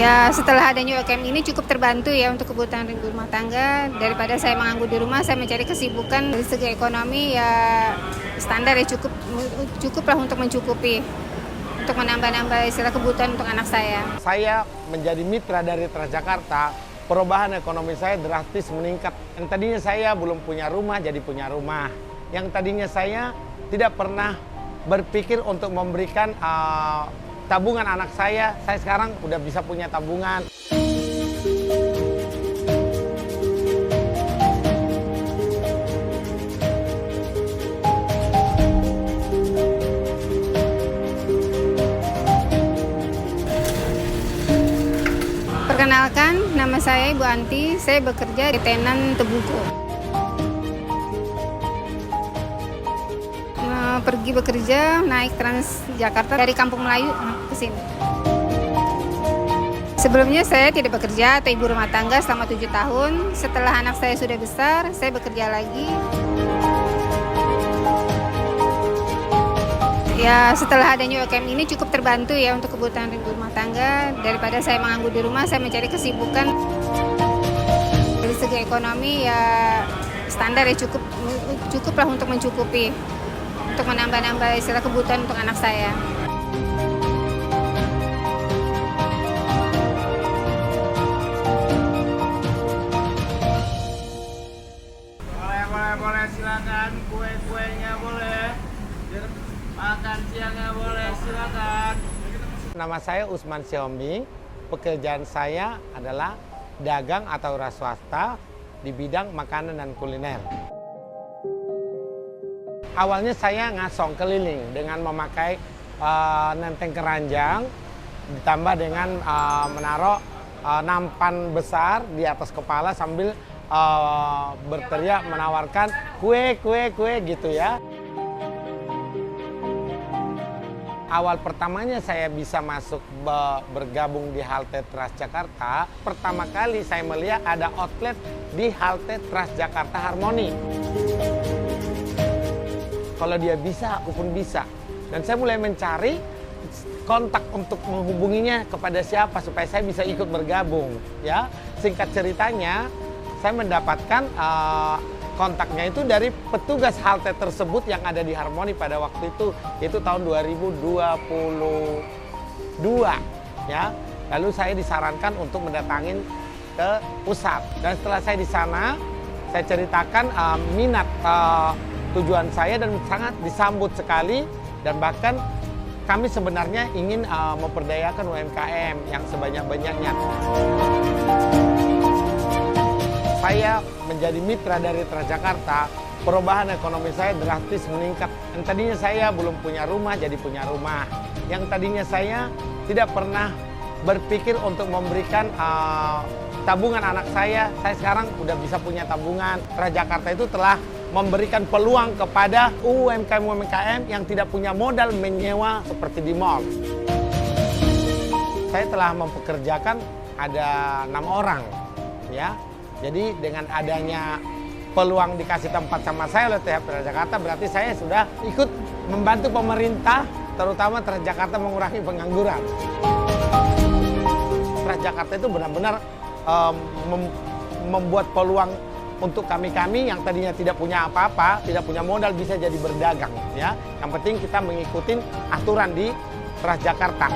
Ya, setelah adanya UMKM ini cukup terbantu ya untuk kebutuhan rumah tangga. Daripada saya menganggur di rumah, saya mencari kesibukan dari segi ekonomi ya standar ya cukuplah untuk mencukupi, untuk menambah-nambah istilah kebutuhan untuk anak saya. Saya menjadi mitra dari Transjakarta, perubahan ekonomi saya drastis meningkat. Yang tadinya saya belum punya rumah, jadi punya rumah. Yang tadinya saya tidak pernah berpikir untuk memberikan tabungan anak saya sekarang udah bisa punya tabungan. Perkenalkan, nama saya Ibu Anti, saya bekerja di tenan Tebuko. Pergi bekerja naik Transjakarta dari Kampung Melayu ke sini. Sebelumnya saya tidak bekerja atau ibu rumah tangga selama 7 tahun. Setelah anak saya sudah besar, saya bekerja lagi. Ya, setelah adanya UMKM ini cukup terbantu ya untuk kebutuhan ibu rumah tangga. Daripada saya menganggur di rumah, saya mencari kesibukan. Dari segi ekonomi ya standar ya cukuplah untuk mencukupi, untuk menambah-nambah istilah kebutuhan untuk anak saya. Boleh, silakan. Kue-kuenya boleh. Makan siangnya boleh, silakan. Nama saya Usman Xiaomi. Pekerjaan saya adalah dagang atau wira swasta di bidang makanan dan kuliner. Awalnya saya ngasong keliling dengan memakai nenteng keranjang, ditambah dengan menaruh nampan besar di atas kepala sambil berteriak menawarkan kue gitu ya. Awal pertamanya saya bisa masuk bergabung di halte Transjakarta, pertama kali saya melihat ada outlet di halte Transjakarta Harmoni. Kalau dia bisa, aku pun bisa. Dan saya mulai mencari kontak untuk menghubunginya kepada siapa supaya saya bisa ikut bergabung. Ya, singkat ceritanya, saya mendapatkan kontaknya itu dari petugas halte tersebut yang ada di Harmoni pada waktu itu, yaitu tahun 2022. Ya, lalu saya disarankan untuk mendatangin ke pusat. Dan setelah saya di sana, saya ceritakan minat tujuan saya dan sangat disambut sekali, dan bahkan kami sebenarnya ingin memperdayakan UMKM yang sebanyak-banyaknya. Saya menjadi mitra dari Transjakarta, perubahan ekonomi saya drastis meningkat. Yang tadinya saya belum punya rumah, jadi punya rumah. Yang tadinya saya tidak pernah berpikir untuk memberikan tabungan anak saya sekarang udah bisa punya tabungan. Transjakarta itu telah memberikan peluang kepada UMKM yang tidak punya modal menyewa seperti di mall. Saya telah mempekerjakan ada 6 orang, ya. Jadi dengan adanya peluang dikasih tempat sama saya oleh Transjakarta, berarti saya sudah ikut membantu pemerintah, terutama Transjakarta mengurangi pengangguran. Transjakarta itu benar-benar membuat peluang untuk kami-kami yang tadinya tidak punya apa-apa, tidak punya modal, bisa jadi berdagang, ya. Yang penting kita mengikuti aturan di Transjakarta.